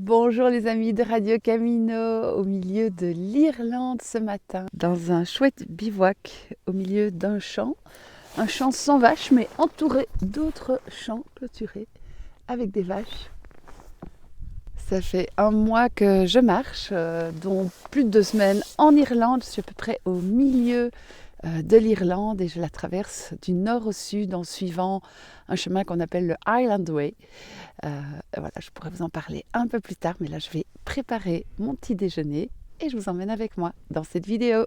Bonjour les amis de Radio Camino, au milieu de l'Irlande ce matin, dans un chouette bivouac au milieu d'un champ sans vaches mais entouré d'autres champs clôturés avec des vaches. Ça fait un mois que je marche, dont plus de 2 semaines en Irlande. Je suis à peu près au milieu de l'Irlande et je la traverse du nord au sud en suivant un chemin qu'on appelle le Highland Way. Voilà, je pourrais vous en parler un peu plus tard, mais là je vais préparer mon petit déjeuner et je vous emmène avec moi dans cette vidéo.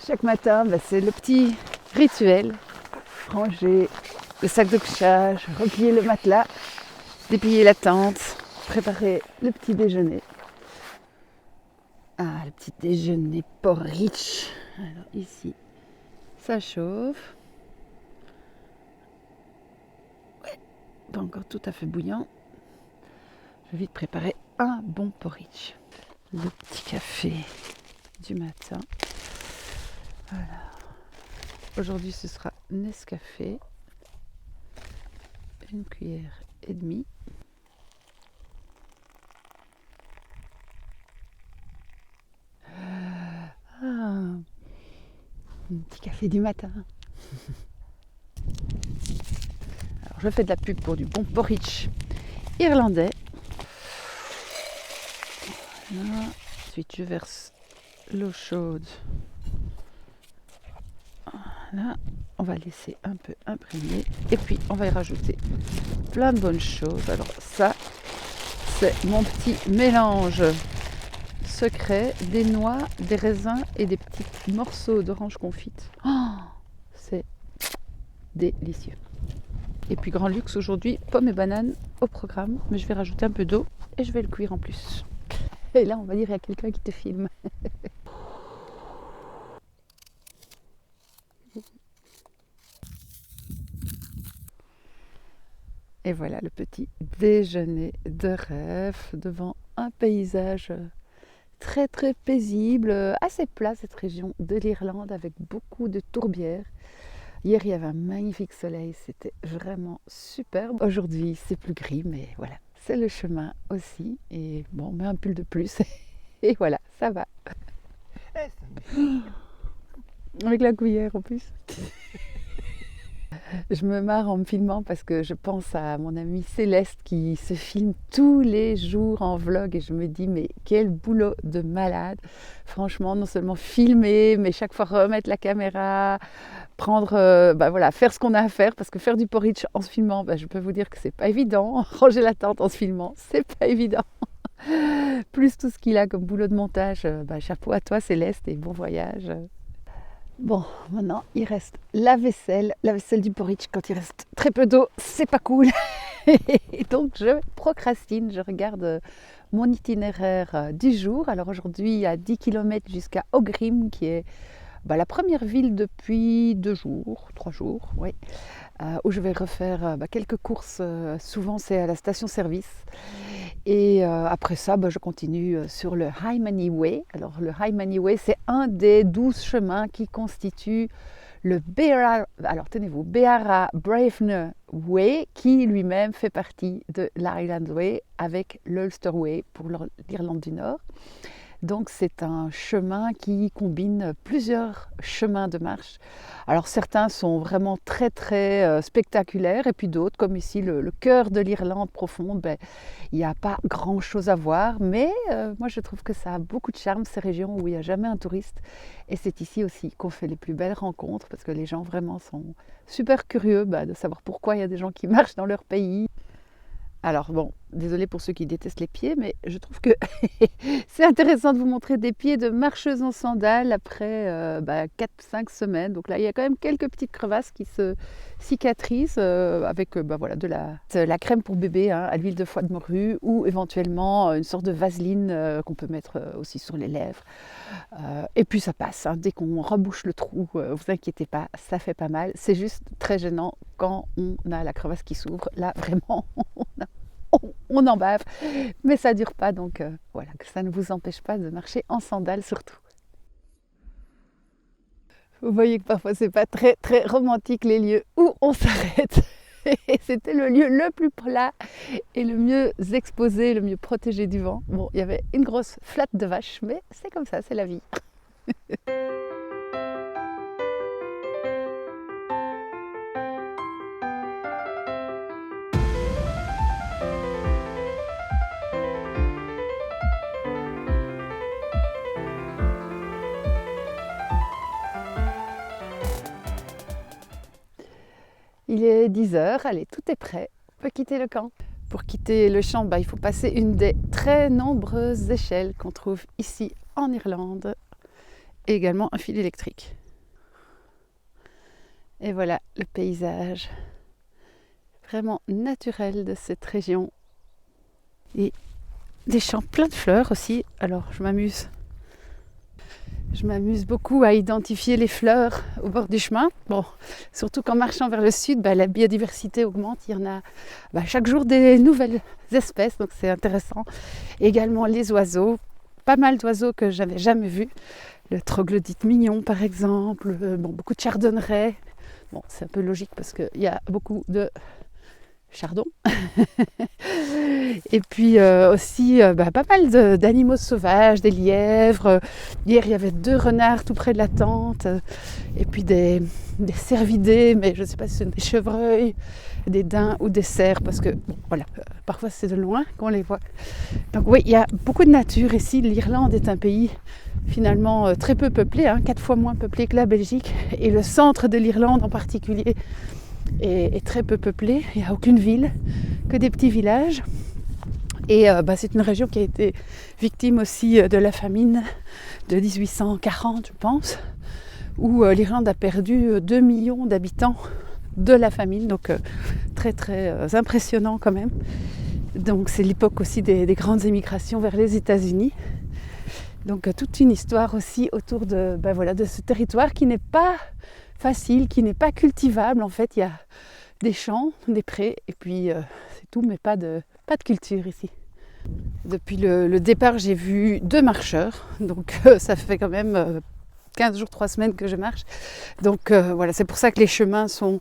Chaque matin, c'est le petit rituel. Ranger le sac de couchage, replier le matelas, déplier la tente, préparer le petit déjeuner. Ah, le petit déjeuner porridge. Alors ici, ça chauffe. Ouais, pas encore tout à fait bouillant. Je vais vite préparer un bon porridge. Le petit café du matin. Voilà. Aujourd'hui, ce sera Nescafé. Une cuillère et demie. Un petit café du matin. Alors, je fais de la pub pour du bon porridge irlandais. Voilà. Ensuite, je verse l'eau chaude. Voilà. On va laisser un peu imprégner. Et puis, on va y rajouter plein de bonnes choses. Alors, ça, c'est mon petit mélange secret des noix, des raisins et des petits morceaux d'orange confite. Oh, c'est délicieux. Et puis grand luxe aujourd'hui, pommes et bananes au programme, mais je vais rajouter un peu d'eau et je vais le cuire en plus. Et là on va dire il y a quelqu'un qui te filme. Et voilà le petit déjeuner de rêve devant un paysage très très paisible, assez plat cette région de l'Irlande avec beaucoup de tourbières. Hier il y avait un magnifique soleil, c'était vraiment superbe. Aujourd'hui c'est plus gris mais voilà, c'est le chemin aussi. Et bon, on met un pull de plus et voilà, ça va. Avec la cuillère en plus. Je me marre en me filmant parce que je pense à mon amie Céleste qui se filme tous les jours en vlog et je me dis mais quel boulot de malade. Franchement, non seulement filmer, mais chaque fois remettre la caméra, prendre, voilà, faire ce qu'on a à faire parce que faire du porridge en se filmant, je peux vous dire que c'est pas évident. Ranger la tente en se filmant, c'est pas évident. Plus tout ce qu'il a comme boulot de montage, chapeau à toi Céleste et bon voyage. Bon, maintenant, il reste la vaisselle du porridge. Quand il reste très peu d'eau, c'est pas cool. Et donc, je procrastine, je regarde mon itinéraire du jour. Alors aujourd'hui, à 10 km jusqu'à Aughrim, qui est la première ville depuis 3 jours, oui, où je vais refaire quelques courses. Souvent, c'est à la station-service. Et après ça, je continue sur le High Money Way. Alors le High Money Way, c'est un des 12 chemins qui constituent le Beara Bravner Way, qui lui-même fait partie de l'Highland Way avec l'Ulster Way pour l'Irlande du Nord. Donc c'est un chemin qui combine plusieurs chemins de marche. Alors certains sont vraiment très très spectaculaires et puis d'autres, comme ici le cœur de l'Irlande profonde, il n'y a pas grand chose à voir, mais moi je trouve que ça a beaucoup de charme, ces régions où il n'y a jamais un touriste. Et c'est ici aussi qu'on fait les plus belles rencontres parce que les gens vraiment sont super curieux de savoir pourquoi il y a des gens qui marchent dans leur pays. Alors bon, désolée pour ceux qui détestent les pieds, mais je trouve que c'est intéressant de vous montrer des pieds de marcheuse en sandales après 4-5 semaines. Donc là, il y a quand même quelques petites crevasses qui se cicatrisent avec de la crème pour bébé à l'huile de foie de morue ou éventuellement une sorte de vaseline qu'on peut mettre aussi sur les lèvres. Et puis ça passe, dès qu'on rebouche le trou, vous inquiétez pas, ça fait pas mal. C'est juste très gênant quand on a la crevasse qui s'ouvre. Là, vraiment, on en bave, mais ça dure pas, donc voilà, que ça ne vous empêche pas de marcher en sandales surtout. Vous voyez que parfois c'est pas très très romantique les lieux où on s'arrête. Et c'était le lieu le plus plat et le mieux exposé, le mieux protégé du vent. Bon, il y avait une grosse flotte de vaches, mais c'est comme ça, c'est la vie. Il est 10h, allez, tout est prêt, on peut quitter le camp. Pour quitter le champ, il faut passer une des très nombreuses échelles qu'on trouve ici en Irlande et également un fil électrique. Et voilà le paysage vraiment naturel de cette région. Et des champs pleins de fleurs aussi, alors je m'amuse beaucoup à identifier les fleurs au bord du chemin. Bon, surtout qu'en marchant vers le sud, la biodiversité augmente. Il y en a chaque jour des nouvelles espèces, donc c'est intéressant. Également les oiseaux, pas mal d'oiseaux que j'avais jamais vus. Le troglodyte mignon par exemple, beaucoup de chardonnerets. Bon, c'est un peu logique parce qu'il y a beaucoup de chardon. Et puis aussi pas mal d'animaux sauvages, des lièvres. Hier, il y avait 2 renards tout près de la tente. Et puis des cervidés, mais je ne sais pas si c'est des chevreuils, des daims ou des cerfs, parce que parfois c'est de loin qu'on les voit. Donc oui, il y a beaucoup de nature ici. L'Irlande est un pays finalement très peu peuplé, 4 fois moins peuplé que la Belgique. Et le centre de l'Irlande en particulier est très peu peuplé, il n'y a aucune ville, que des petits villages. Et c'est une région qui a été victime aussi de la famine de 1840, je pense, où l'Irlande a perdu 2 millions d'habitants de la famine, donc très très impressionnant quand même. Donc c'est l'époque aussi des grandes émigrations vers les États-Unis. Donc toute une histoire aussi autour de ce territoire qui n'est pas facile, qui n'est pas cultivable. En fait, il y a des champs, des prés, et puis c'est tout, mais pas de culture ici. Depuis le départ, j'ai vu 2 marcheurs, donc ça fait quand même 15 jours, 3 semaines que je marche. Donc c'est pour ça que les chemins sont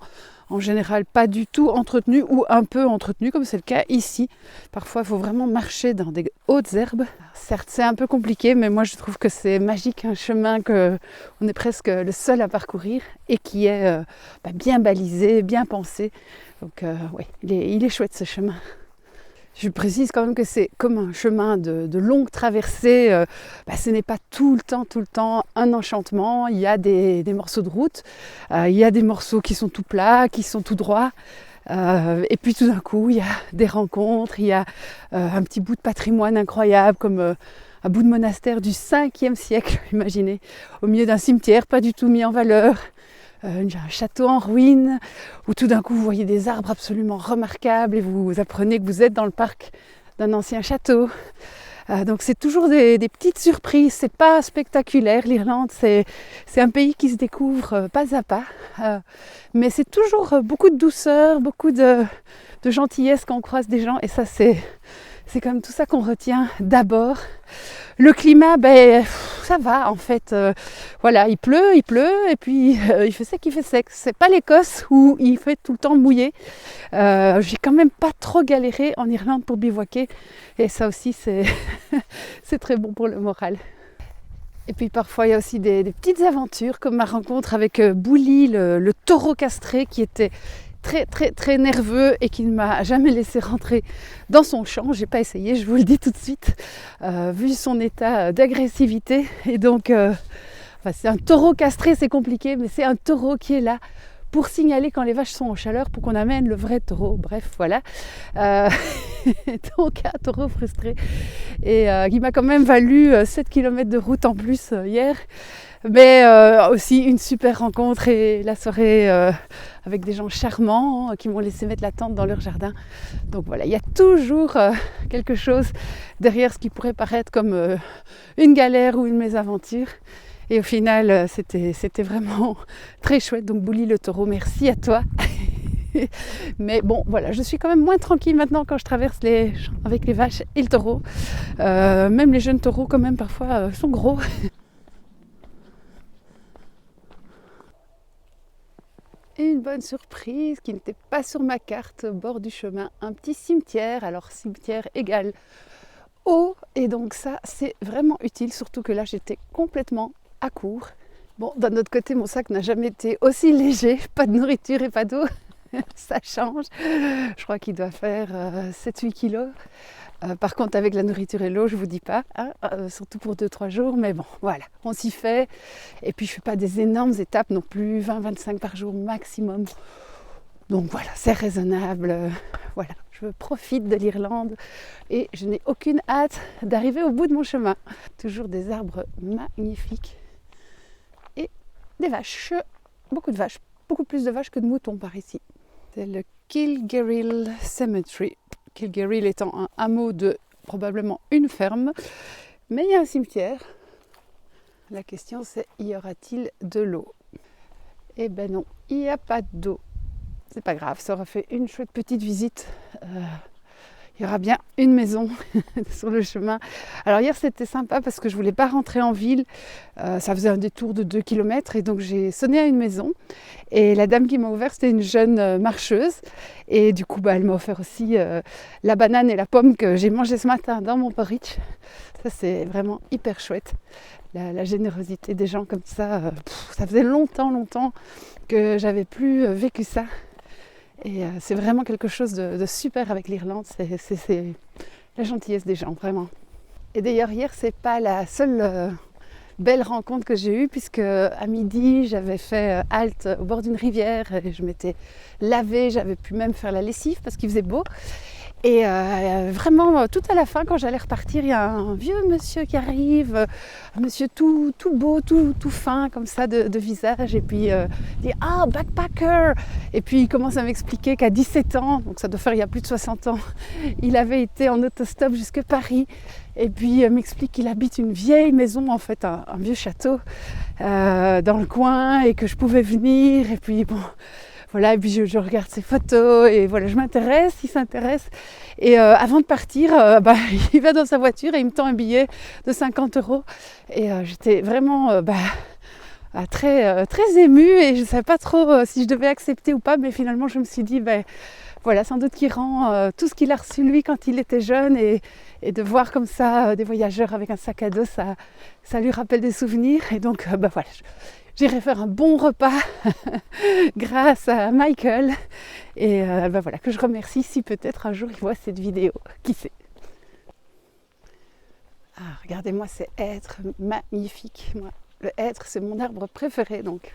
en général pas du tout entretenus ou un peu entretenus, comme c'est le cas ici. Parfois, il faut vraiment marcher dans des hautes herbes. Certes, c'est un peu compliqué, mais moi je trouve que c'est magique, un chemin qu'on est presque le seul à parcourir et qui est bien balisé, bien pensé. Donc il est chouette ce chemin. Je précise quand même que c'est comme un chemin de longue traversée. Ce n'est pas tout le temps un enchantement. Il y a des morceaux de route, il y a des morceaux qui sont tout plats, qui sont tout droits. Et puis tout d'un coup, il y a des rencontres, il y a un petit bout de patrimoine incroyable comme un bout de monastère du 5e siècle, imaginez, au milieu d'un cimetière pas du tout mis en valeur. Un château en ruine, où tout d'un coup vous voyez des arbres absolument remarquables et vous apprenez que vous êtes dans le parc d'un ancien château. Donc c'est toujours des petites surprises, c'est pas spectaculaire. L'Irlande, c'est un pays qui se découvre pas à pas, mais c'est toujours beaucoup de douceur, beaucoup de gentillesse quand on croise des gens, et ça c'est quand même tout ça qu'on retient d'abord. Le climat, ça va en fait. Il pleut, et puis il fait sec. C'est pas l'Écosse où il fait tout le temps mouillé. J'ai quand même pas trop galéré en Irlande pour bivouaquer, et ça aussi c'est c'est très bon pour le moral. Et puis parfois il y a aussi des petites aventures, comme ma rencontre avec Bouli, le taureau castré, qui était très très très nerveux et qui ne m'a jamais laissé rentrer dans son champ. J'ai pas essayé, je vous le dis tout de suite, vu son état d'agressivité. Et donc c'est un taureau castré, c'est compliqué, mais c'est un taureau qui est là pour signaler quand les vaches sont en chaleur, pour qu'on amène le vrai taureau. Bref, voilà. Donc un taureau frustré, et qui m'a quand même valu 7 km de route en plus hier. Mais aussi une super rencontre, et la soirée avec des gens charmants qui m'ont laissé mettre la tente dans leur jardin. Donc voilà, il y a toujours quelque chose derrière ce qui pourrait paraître comme une galère ou une mésaventure. Et au final, c'était vraiment très chouette. Donc Bouli le taureau, merci à toi. Mais bon, voilà, je suis quand même moins tranquille maintenant quand je traverse les champs avec les vaches et le taureau. Même les jeunes taureaux quand même parfois sont gros. une bonne surprise qui n'était pas sur ma carte au bord du chemin, un petit cimetière. Alors cimetière égale eau, et donc ça c'est vraiment utile, surtout que là j'étais complètement à court. Bon, d'un autre côté, mon sac n'a jamais été aussi léger, pas de nourriture et pas d'eau, ça change. Je crois qu'il doit faire 7-8 kilos. Par contre, avec la nourriture et l'eau, je ne vous dis pas, hein, surtout pour 2-3 jours, mais bon, voilà, on s'y fait. Et puis, je ne fais pas des énormes étapes non plus, 20-25 par jour maximum. Donc voilà, c'est raisonnable. Voilà, je profite de l'Irlande et je n'ai aucune hâte d'arriver au bout de mon chemin. Toujours des arbres magnifiques et des vaches, beaucoup de vaches, beaucoup plus de vaches que de moutons par ici. C'est le Kilgerrill Cemetery. Kilgerrill étant un hameau de probablement une ferme, mais il y a un cimetière. La question c'est, y aura-t-il de l'eau? Eh ben non, il n'y a pas d'eau. C'est pas grave, ça aura fait une chouette petite visite. Il y aura bien une maison sur le chemin. Alors hier c'était sympa parce que je voulais pas rentrer en ville. Ça faisait un détour de 2 km et donc j'ai sonné à une maison. Et la dame qui m'a ouvert, c'était une jeune marcheuse. Et du coup, elle m'a offert aussi la banane et la pomme que j'ai mangé ce matin dans mon porridge. Ça c'est vraiment hyper chouette. La générosité des gens comme ça. Ça faisait longtemps que j'avais plus vécu ça. Et c'est vraiment quelque chose de super avec l'Irlande, c'est la gentillesse des gens, vraiment. Et d'ailleurs, hier, c'est pas la seule belle rencontre que j'ai eue, puisque à midi, j'avais fait halte au bord d'une rivière, et je m'étais lavée, j'avais pu même faire la lessive parce qu'il faisait beau. Et vraiment, tout à la fin, quand j'allais repartir, il y a un vieux monsieur qui arrive, un monsieur tout beau, tout fin, comme ça, de visage. Et puis, il dit « Ah, backpacker !» Et puis, il commence à m'expliquer qu'à 17 ans, donc ça doit faire il y a plus de 60 ans, il avait été en autostop jusque Paris. Et puis, il m'explique qu'il habite une vieille maison, en fait, un vieux château, dans le coin, et que je pouvais venir. Et puis, bon... Voilà, et puis je regarde ses photos et voilà, je m'intéresse, il s'intéresse. Et avant de partir, il va dans sa voiture et il me tend un billet de 50 €. Et j'étais vraiment très émue et je ne savais pas trop si je devais accepter ou pas. Mais finalement, je me suis dit, voilà, sans doute qu'il rend tout ce qu'il a reçu lui quand il était jeune. Et de voir comme ça des voyageurs avec un sac à dos, ça lui rappelle des souvenirs. Et donc, voilà, j'irai faire un bon repas grâce à Michael et voilà, que je remercie si peut-être un jour il voit cette vidéo, qui sait. Ah, regardez-moi ces hêtres magnifiques. Moi, le hêtre, c'est mon arbre préféré, donc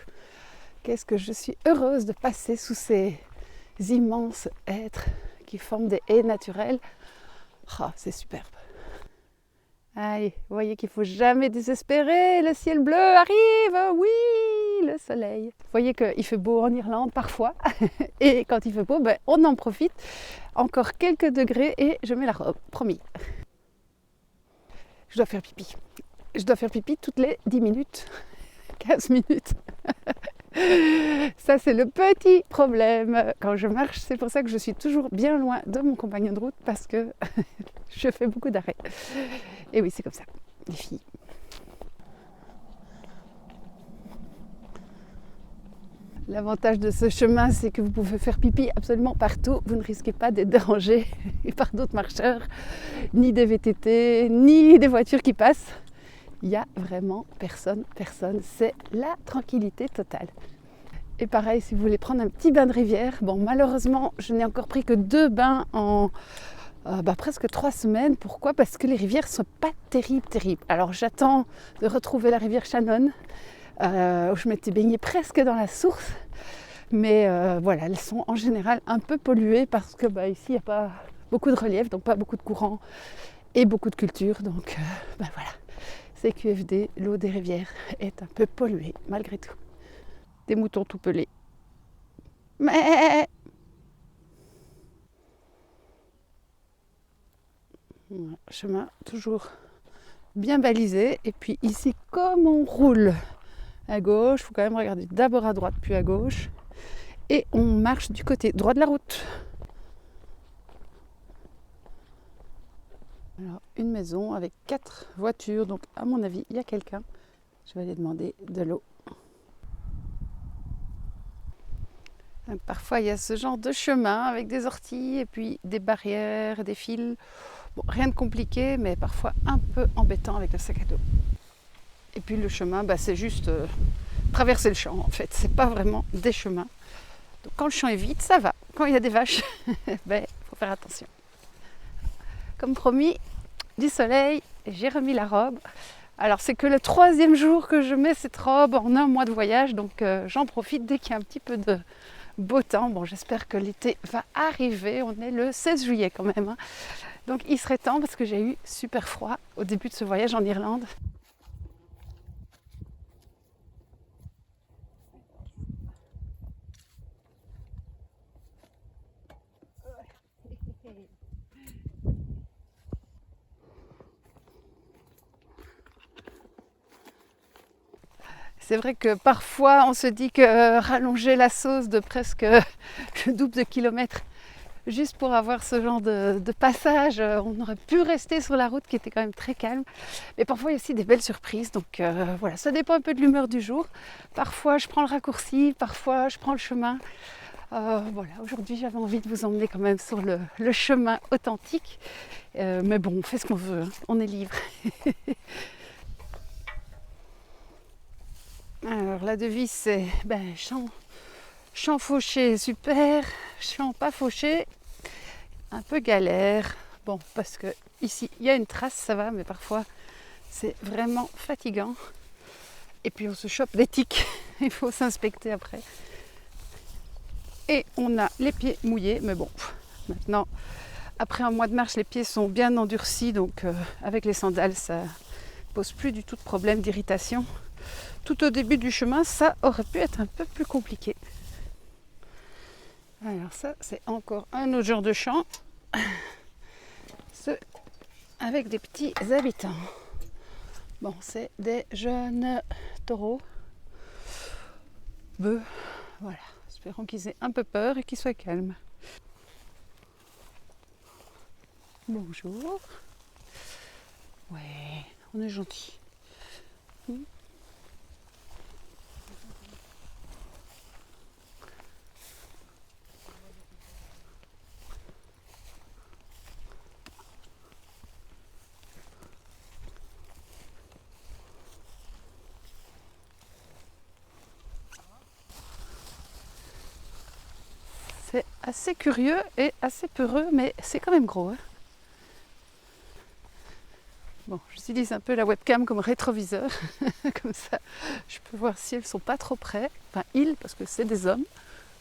qu'est-ce que je suis heureuse de passer sous ces immenses hêtres qui forment des haies naturelles. Oh, c'est superbe. Allez, vous voyez qu'il ne faut jamais désespérer, le ciel bleu arrive, oui, le soleil. Vous voyez qu'il fait beau en Irlande parfois, et quand il fait beau, on en profite. Encore quelques degrés et je mets la robe, promis. Je dois faire pipi. Je dois faire pipi toutes les 10 minutes, 15 minutes. Ça, c'est le petit problème quand je marche. C'est pour ça que je suis toujours bien loin de mon compagnon de route, parce que je fais beaucoup d'arrêts. Et oui, c'est comme ça, les filles. L'avantage de ce chemin, c'est que vous pouvez faire pipi absolument partout. Vous ne risquez pas d'être dérangé par d'autres marcheurs, ni des VTT, ni des voitures qui passent. Il n'y a vraiment personne. C'est la tranquillité totale. Et pareil, si vous voulez prendre un petit bain de rivière, bon, malheureusement, je n'ai encore pris que 2 bains en presque 3 semaines. Pourquoi? Parce que les rivières ne sont pas terribles. Alors j'attends de retrouver la rivière Shannon, où je m'étais baignée presque dans la source. Mais voilà, elles sont en général un peu polluées parce que ici, il n'y a pas beaucoup de relief, donc pas beaucoup de courant et beaucoup de culture. Donc voilà, c'est QFD, l'eau des rivières est un peu polluée malgré tout. Des moutons tout pelés. Mais chemin toujours bien balisé. Et puis ici, comme on roule à gauche, il faut quand même regarder d'abord à droite puis à gauche. Et on marche du côté droit de la route. Alors, une maison avec 4 voitures. Donc à mon avis, il y a quelqu'un. Je vais aller demander de l'eau. Donc, parfois il y a ce genre de chemin avec des orties et puis des barrières, des fils. Bon, rien de compliqué, mais parfois un peu embêtant avec le sac à dos. Et puis le chemin, c'est juste traverser le champ en fait. C'est pas vraiment des chemins. Donc quand le champ est vide, ça va. Quand il y a des vaches, faut faire attention. Comme promis, du soleil, j'ai remis la robe. Alors c'est que le 3e jour que je mets cette robe en un mois de voyage, donc j'en profite dès qu'il y a un petit peu de beau temps. Bon, j'espère que l'été va arriver, on est le 16 juillet quand même. Hein. Donc il serait temps parce que j'ai eu super froid au début de ce voyage en Irlande. C'est vrai que parfois on se dit que rallonger la sauce de presque le double de kilomètres juste pour avoir ce genre de passage, on aurait pu rester sur la route qui était quand même très calme. Mais parfois il y a aussi des belles surprises, donc voilà, ça dépend un peu de l'humeur du jour. Parfois je prends le raccourci, parfois je prends le chemin. Voilà, aujourd'hui j'avais envie de vous emmener quand même sur le chemin authentique. Mais bon, on fait ce qu'on veut, hein. On est libre. Alors la devise c'est champ fauché super, champ pas fauché un peu galère. Bon, parce que ici il y a une trace, ça va, mais parfois c'est vraiment fatigant. Et puis on se chope des tiques, il faut s'inspecter après. Et on a les pieds mouillés, mais bon, maintenant après un mois de marche les pieds sont bien endurcis, donc avec les sandales ça pose plus du tout de problème d'irritation. Tout au début du chemin, ça aurait pu être un peu plus compliqué. Alors ça, c'est encore un autre genre de champ. Ce avec des petits habitants. Bon, c'est des jeunes taureaux. Bœufs, voilà. Espérons qu'ils aient un peu peur et qu'ils soient calmes. Bonjour. Ouais, on est gentil. C'est assez curieux et assez peureux, mais c'est quand même gros. Hein. Bon, j'utilise un peu la webcam comme rétroviseur, comme ça je peux voir si elles sont pas trop près. Enfin, ils, parce que c'est des hommes.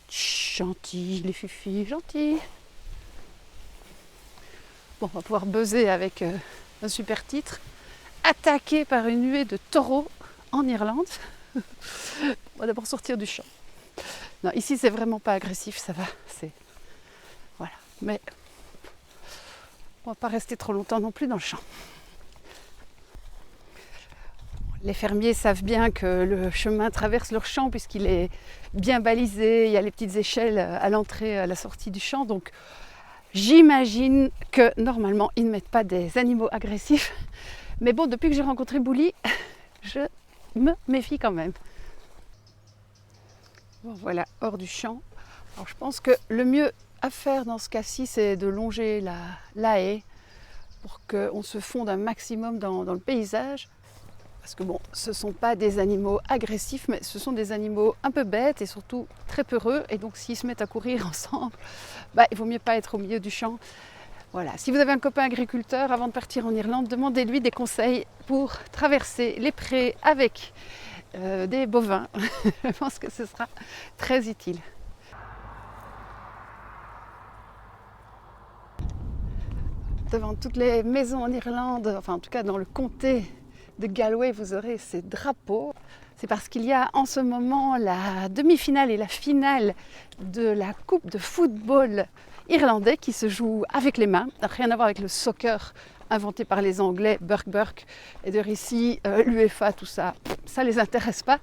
Chut, gentils, les fifis, gentils. Bon, on va pouvoir buzzer avec un super titre. Attaqué par une nuée de taureaux en Irlande. On va d'abord sortir du champ. Non, ici c'est vraiment pas agressif, ça va. C'est voilà, mais on va pas rester trop longtemps non plus dans le champ. Les fermiers savent bien que le chemin traverse leur champ puisqu'il est bien balisé, il y a les petites échelles à l'entrée, à la sortie du champ, donc j'imagine que normalement ils ne mettent pas des animaux agressifs. Mais bon, depuis que j'ai rencontré Bouli, je me méfie quand même. Bon, voilà, hors du champ. Alors je pense que le mieux à faire dans ce cas-ci, c'est de longer la haie pour qu'on se fonde un maximum dans le paysage. Parce que bon, ce ne sont pas des animaux agressifs, mais ce sont des animaux un peu bêtes et surtout très peureux. Et donc s'ils se mettent à courir ensemble, il vaut mieux pas être au milieu du champ. Voilà. Si vous avez un copain agriculteur, avant de partir en Irlande, demandez-lui des conseils pour traverser les prés avec des bovins. Je pense que ce sera très utile. Devant toutes les maisons en Irlande, enfin en tout cas dans le comté de Galway, vous aurez ces drapeaux. C'est parce qu'il y a en ce moment la demi-finale et la finale de la coupe de football irlandais qui se joue avec les mains. Rien à voir avec le soccer inventé par les Anglais, Burke et de ici, l'UEFA, tout ça, ça les intéresse pas.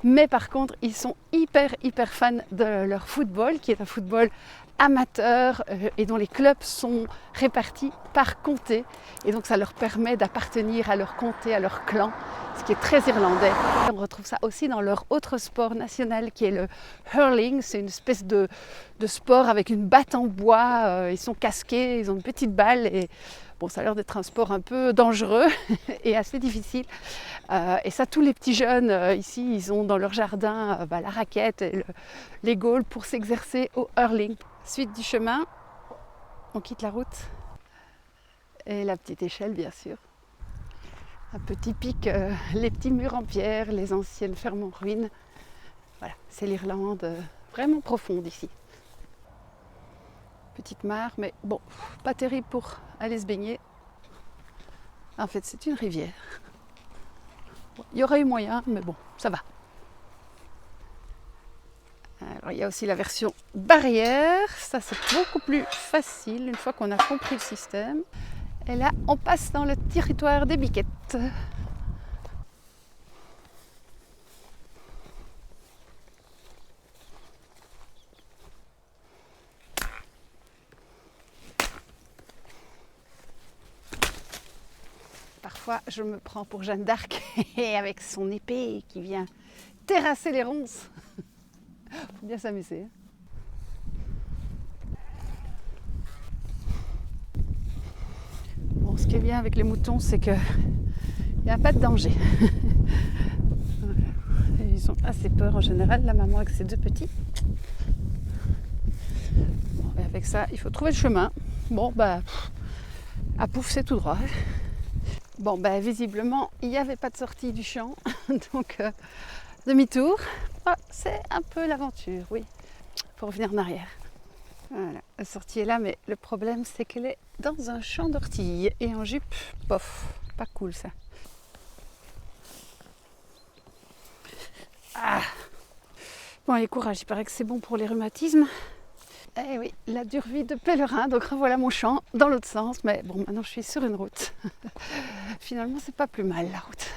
Mais par contre, ils sont hyper fans de leur football, qui est un football amateurs et dont les clubs sont répartis par comté. Et donc ça leur permet d'appartenir à leur comté, à leur clan, ce qui est très irlandais. On retrouve ça aussi dans leur autre sport national qui est le hurling. C'est une espèce de sport avec une batte en bois. Ils sont casqués, ils ont une petite balle et bon, ça a l'air d'être un sport un peu dangereux et assez difficile. Et ça, tous les petits jeunes ici, ils ont dans leur jardin la raquette et les gaules pour s'exercer au hurling. Suite du chemin, on quitte la route et la petite échelle, bien sûr. Un petit pic, les petits murs en pierre, les anciennes fermes en ruine. Voilà, c'est l'Irlande vraiment profonde ici. Petite mare, mais bon, pas terrible pour aller se baigner. En fait, c'est une rivière. Il y aurait eu moyen, mais bon, ça va. Alors, il y a aussi la version barrière. Ça, c'est beaucoup plus facile une fois qu'on a compris le système. Et là, on passe dans le territoire des biquettes. Parfois, je me prends pour Jeanne d'Arc et avec son épée qui vient terrasser les ronces. Faut bien s'amuser. Hein. Bon, ce qui est bien avec les moutons, c'est qu'il n'y a pas de danger. Voilà. Ils ont assez peur en général, la maman avec ses deux petits. Bon, et avec ça, il faut trouver le chemin. Bon, à Pouf, c'est tout droit. Bon, visiblement, il n'y avait pas de sortie du champ, donc demi-tour. Oh, c'est un peu l'aventure, oui. Il faut revenir en arrière. Voilà, la sortie est là, mais le problème, c'est qu'elle est dans un champ d'ortie et en jupe, bof, pas cool ça. Ah. Bon, allez, courage, il paraît que c'est bon pour les rhumatismes. Eh oui, la dure vie de pèlerin, donc revoilà mon champ dans l'autre sens, mais bon, maintenant je suis sur une route. Finalement, c'est pas plus mal la route.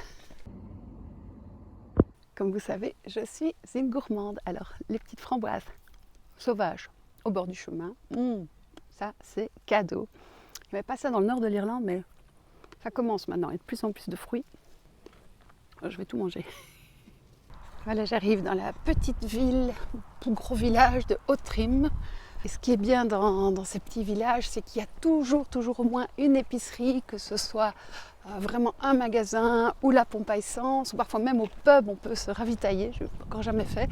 Comme vous savez, je suis une gourmande. Alors, les petites framboises sauvages au bord du chemin, ça c'est cadeau. Il n'y avait pas ça dans le nord de l'Irlande, mais ça commence maintenant. Il y a de plus en plus de fruits. Je vais tout manger. Voilà, j'arrive dans la petite ville, tout gros village de Aughrim. Et ce qui est bien dans ces petits villages, c'est qu'il y a toujours au moins une épicerie, que ce soit vraiment un magasin ou la pompe à essence, ou parfois même au pub, on peut se ravitailler, je n'ai encore jamais fait.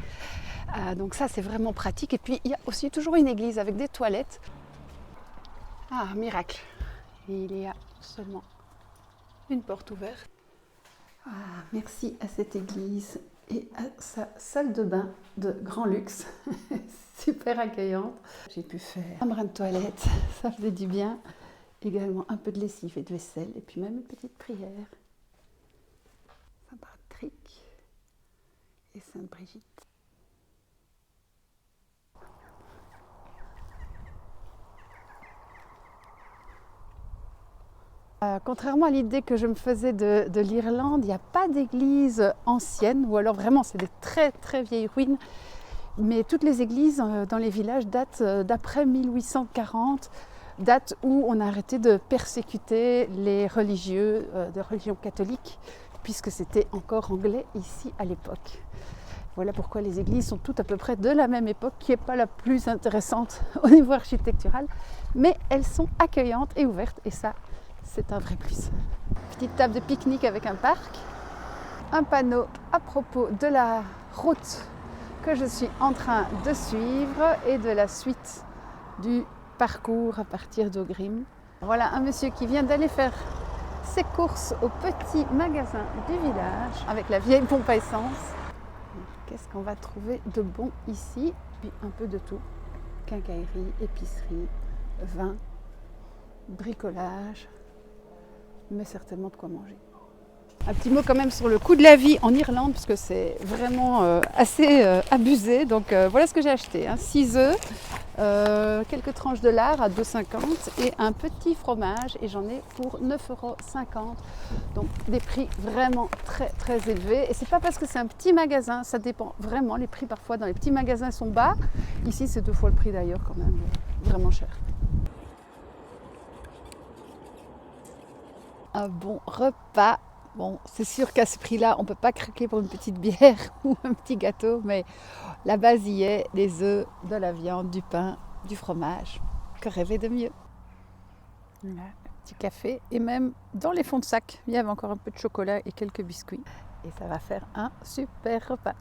Donc ça, c'est vraiment pratique. Et puis, il y a aussi toujours une église avec des toilettes. Ah, miracle! Il y a seulement une porte ouverte. Ah, merci à cette église et à sa salle de bain de grand luxe, super accueillante. J'ai pu faire un brin de toilette, ça faisait du bien. Également un peu de lessive et de vaisselle, et puis même une petite prière. Saint-Patrick et Sainte-Brigitte. Contrairement à l'idée que je me faisais de l'Irlande, il n'y a pas d'église ancienne, ou alors vraiment c'est des très très vieilles ruines, mais toutes les églises dans les villages datent d'après 1840, date où on a arrêté de persécuter les religieux de religion catholique, puisque c'était encore anglais ici à l'époque. Voilà pourquoi les églises sont toutes à peu près de la même époque, qui n'est pas la plus intéressante au niveau architectural, mais elles sont accueillantes et ouvertes, et ça, c'est un vrai plus. Petite table de pique-nique avec un parc, un panneau à propos de la route que je suis en train de suivre et de la suite du parcours à partir d'Aughrim. Voilà un monsieur qui vient d'aller faire ses courses au petit magasin du village avec la vieille pompe à essence. Qu'est-ce qu'on va trouver de bon ici? Puis un peu de tout. Quincaillerie, épicerie, vin, bricolage, mais certainement de quoi manger. Un petit mot quand même sur le coût de la vie en Irlande, parce que c'est vraiment assez abusé. Donc voilà ce que j'ai acheté. 6 œufs, quelques tranches de lard à 2,50 € et un petit fromage et j'en ai pour 9,50 €. Donc des prix vraiment très très élevés et c'est pas parce que c'est un petit magasin, ça dépend vraiment, les prix parfois dans les petits magasins sont bas. Ici c'est 2 fois le prix d'ailleurs quand même, vraiment cher. Un bon repas. Bon, c'est sûr qu'à ce prix-là, on ne peut pas craquer pour une petite bière ou un petit gâteau, mais la base y est, les œufs, de la viande, du pain, du fromage. Que rêver de mieux? Voilà, un petit café et même dans les fonds de sac, il y avait encore un peu de chocolat et quelques biscuits. Et ça va faire un super repas.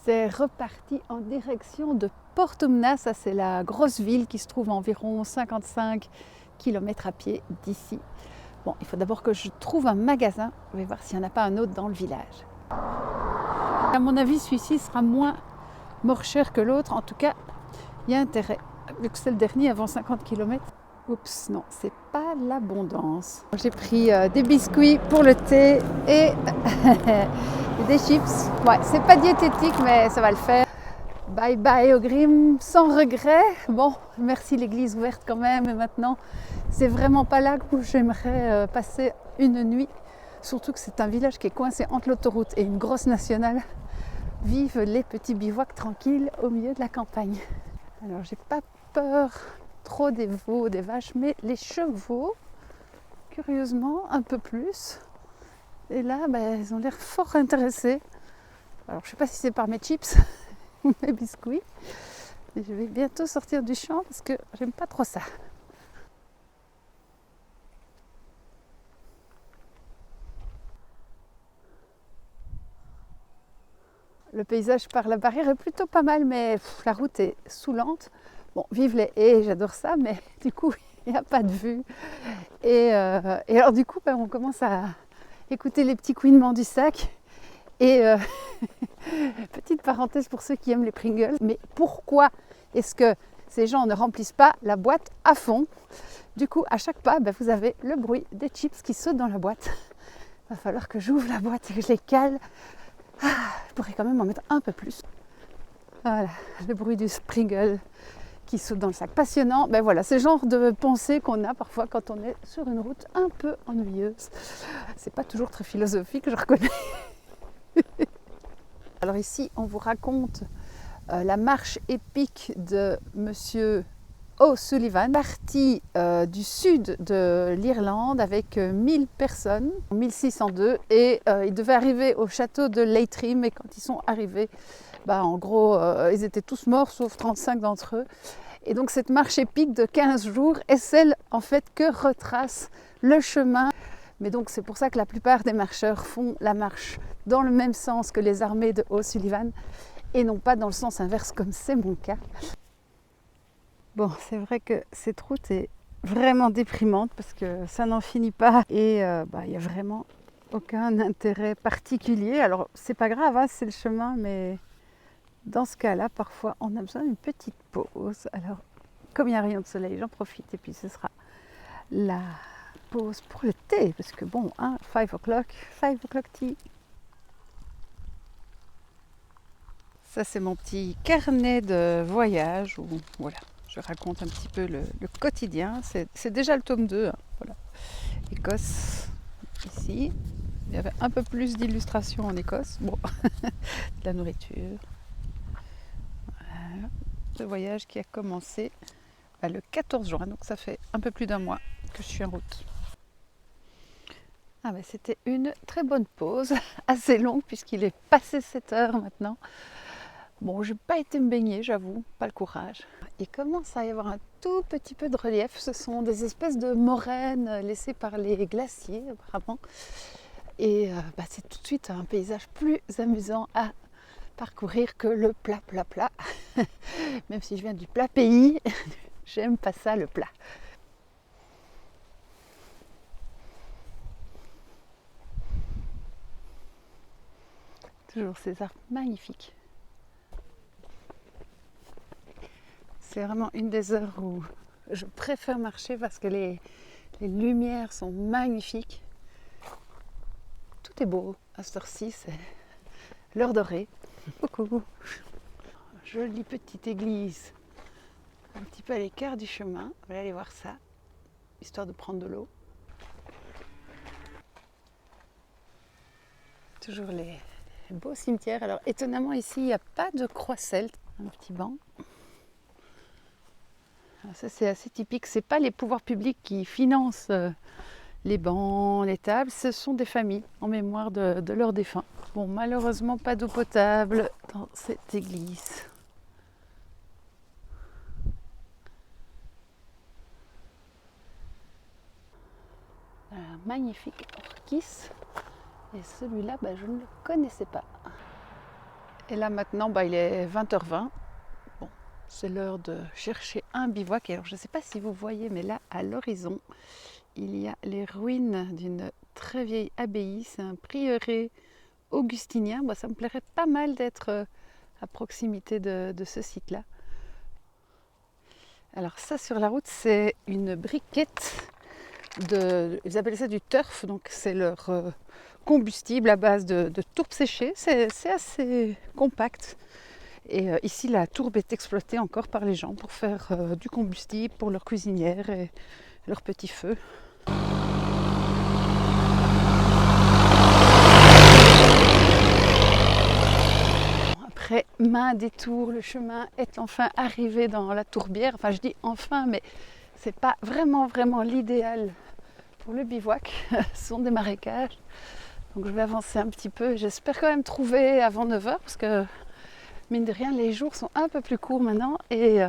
C'est reparti en direction de Portumna, ça c'est la grosse ville qui se trouve à environ 55 km à pied d'ici. Bon, il faut d'abord que je trouve un magasin. Je vais voir s'il n'y en a pas un autre dans le village. À mon avis, celui-ci sera moins mort cher que l'autre. En tout cas, il y a intérêt. Vu que c'est le dernier avant 50 km. Oups, non, c'est pas l'abondance. J'ai pris des biscuits pour le thé et des chips. Ouais, c'est pas diététique, mais ça va le faire. Bye bye au Grim, sans regret. Bon, merci l'église ouverte quand même. Et maintenant, c'est vraiment pas là où j'aimerais passer une nuit. Surtout que c'est un village qui est coincé entre l'autoroute et une grosse nationale. Vivent les petits bivouacs tranquilles au milieu de la campagne. Alors, j'ai pas peur trop des veaux, des vaches, mais les chevaux, curieusement, un peu plus. Et là, ils ont l'air fort intéressés. Alors, je sais pas si c'est par mes chips mes biscuits. Et je vais bientôt sortir du champ parce que j'aime pas trop ça. Le paysage par la barrière est plutôt pas mal, mais la route est saoulante. Bon, vive les haies, j'adore ça, mais du coup, il n'y a pas de vue. Et alors du coup, on commence à écouter les petits couinements du sac. Et petite parenthèse pour ceux qui aiment les Pringles, mais pourquoi est-ce que ces gens ne remplissent pas la boîte à fond? Du coup, à chaque pas, vous avez le bruit des chips qui sautent dans la boîte. Il va falloir que j'ouvre la boîte et que je les cale. Je pourrais quand même en mettre un peu plus. Voilà, le bruit du Pringle qui saute dans le sac. Passionnant. Voilà, c'est le genre de pensée qu'on a parfois quand on est sur une route un peu ennuyeuse. C'est pas toujours très philosophique, je reconnais. Alors ici, on vous raconte la marche épique de Monsieur O'Sullivan, parti du sud de l'Irlande avec 1000 personnes en 1602 et ils devaient arriver au château de Leitrim et quand ils sont arrivés, en gros, ils étaient tous morts sauf 35 d'entre eux. Et donc cette marche épique de 15 jours est celle en fait que retrace le chemin. Mais donc c'est pour ça que la plupart des marcheurs font la marche dans le même sens que les armées de O'Sullivan et non pas dans le sens inverse comme c'est mon cas. Bon, c'est vrai que cette route est vraiment déprimante parce que ça n'en finit pas et il n'y a vraiment aucun intérêt particulier. Alors c'est pas grave, hein, c'est le chemin, mais dans ce cas-là, parfois on a besoin d'une petite pause. Alors comme il n'y a rien de soleil, j'en profite et puis ce sera la pause pour le thé, parce que 5 o'clock tea. Ça c'est mon petit carnet de voyage où voilà, je raconte un petit peu le quotidien. C'est déjà le tome 2, hein, voilà. Écosse, ici. Il y avait un peu plus d'illustrations en Écosse. Bon, de la nourriture. Voilà. Le voyage qui a commencé le 14 juin, donc ça fait un peu plus d'un mois que je suis en route. C'était une très bonne pause, assez longue puisqu'il est passé 7 heures maintenant. Bon, je n'ai pas été me baigner, j'avoue, pas le courage. Il commence à y avoir un tout petit peu de relief. Ce sont des espèces de moraines laissées par les glaciers, apparemment. Et c'est tout de suite un paysage plus amusant à parcourir que le plat. Même si je viens du plat pays, j'aime pas ça, le plat. Toujours ces arbres magnifiques. C'est vraiment une des heures où je préfère marcher parce que les lumières sont magnifiques. Tout est beau à cette heure-ci, c'est l'heure dorée. Coucou. Jolie petite église un petit peu à l'écart du chemin. On va aller voir ça, histoire de prendre de l'eau. Toujours les beaux cimetières. Alors étonnamment ici, il n'y a pas de croix celte, un petit banc. Alors ça c'est assez typique, c'est pas les pouvoirs publics qui financent les bancs, les tables, ce sont des familles en mémoire de leurs défunts. Bon, malheureusement pas d'eau potable dans cette église. Un magnifique orchis. Et celui-là, je ne le connaissais pas. Et là maintenant, il est 20h20. Bon, c'est l'heure de chercher un bivouac. Et alors, je ne sais pas si vous voyez, mais là, à l'horizon, il y a les ruines d'une très vieille abbaye. C'est un prieuré augustinien. Ça me plairait pas mal d'être à proximité de ce site-là. Alors ça, sur la route, c'est une briquette ils appellent ça du turf, donc c'est leur combustible à base de tourbe séchée. C'est assez compact. Et ici, la tourbe est exploitée encore par les gens pour faire du combustible pour leur cuisinière et leur petit feu. Après maints détours, le chemin est enfin arrivé dans la tourbière. Enfin, je dis enfin, mais c'est pas vraiment l'idéal pour le bivouac. Ce sont des marécages. Donc je vais avancer un petit peu. J'espère quand même trouver avant 9h parce que mine de rien, les jours sont un peu plus courts maintenant et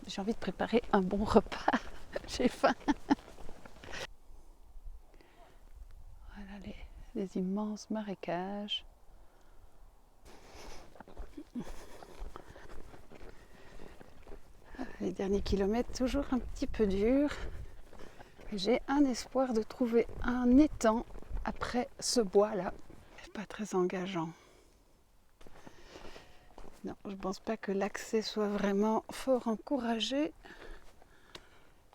j'ai envie de préparer un bon repas. J'ai faim. Voilà les immenses marécages. Les derniers kilomètres, toujours un petit peu durs. J'ai un espoir de trouver un étang après ce bois-là. C'est pas très engageant. Non, je ne pense pas que l'accès soit vraiment fort encouragé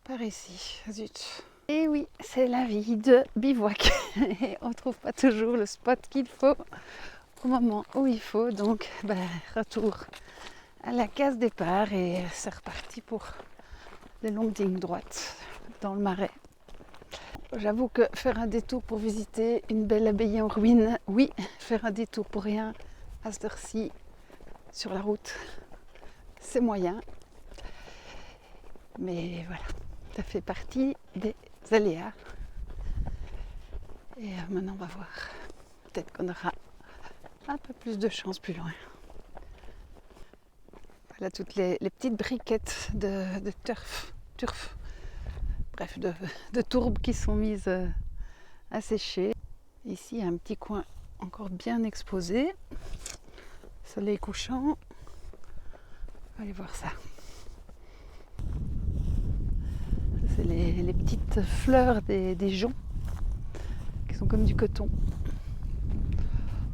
par ici. Zut. Et oui, c'est la vie de bivouac. Et on ne trouve pas toujours le spot qu'il faut au moment où il faut. Donc, retour à la case départ et c'est reparti pour des longues lignes droites dans le marais. J'avoue que faire un détour pour visiter une belle abbaye en ruine, oui, faire un détour pour rien à cette heure-ci sur la route, c'est moyen. Mais voilà, ça fait partie des aléas. Et maintenant, on va voir. Peut-être qu'on aura un peu plus de chance plus loin. Voilà toutes les petites briquettes de turf, bref, de tourbe qui sont mises à sécher. Ici, il y a un petit coin encore bien exposé. Soleil couchant. On va aller voir ça. Ça c'est les petites fleurs des joncs qui sont comme du coton.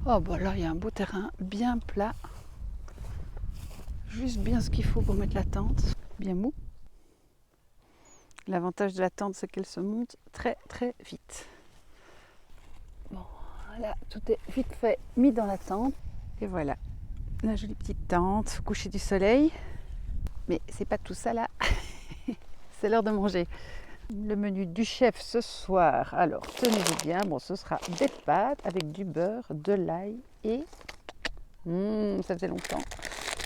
Oh, là, il y a un beau terrain bien plat. Juste bien ce qu'il faut pour mettre la tente. Bien mou. L'avantage de la tente, c'est qu'elle se monte très vite. Bon, voilà, tout est vite fait mis dans la tente. Et voilà, la jolie petite tente, coucher du soleil. Mais c'est pas tout ça là. C'est l'heure de manger. Le menu du chef ce soir, alors tenez-vous bien, ce sera des pâtes avec du beurre, de l'ail et ça faisait longtemps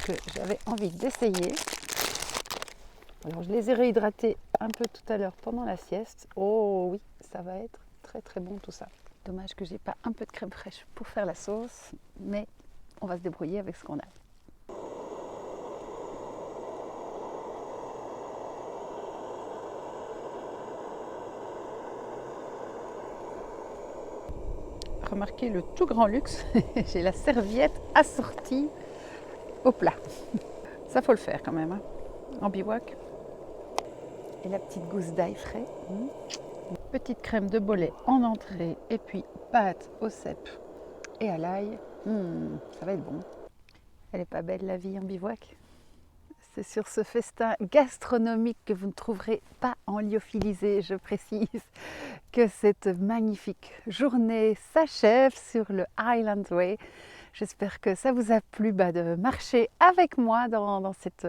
que j'avais envie d'essayer. Alors je les ai réhydratés un peu tout à l'heure pendant la sieste. Oh oui, ça va être très bon tout ça. Dommage que j'ai pas un peu de crème fraîche pour faire la sauce, mais on va se débrouiller avec ce qu'on a. Remarquez le tout grand luxe, j'ai la serviette assortie au plat. Ça faut le faire quand même, hein, en bivouac. Et la petite gousse d'ail frais. Une petite crème de Bollé en entrée et puis pâte au cèpe et à l'ail. Ça va être bon. Elle est pas belle la vie en bivouac? C'est sur ce festin gastronomique que vous ne trouverez pas en lyophilisé, je précise, que cette magnifique journée s'achève sur le Highland Way. J'espère que ça vous a plu de marcher avec moi dans cette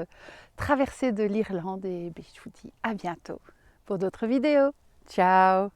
traversée de l'Irlande et je vous dis à bientôt pour d'autres vidéos. Ciao!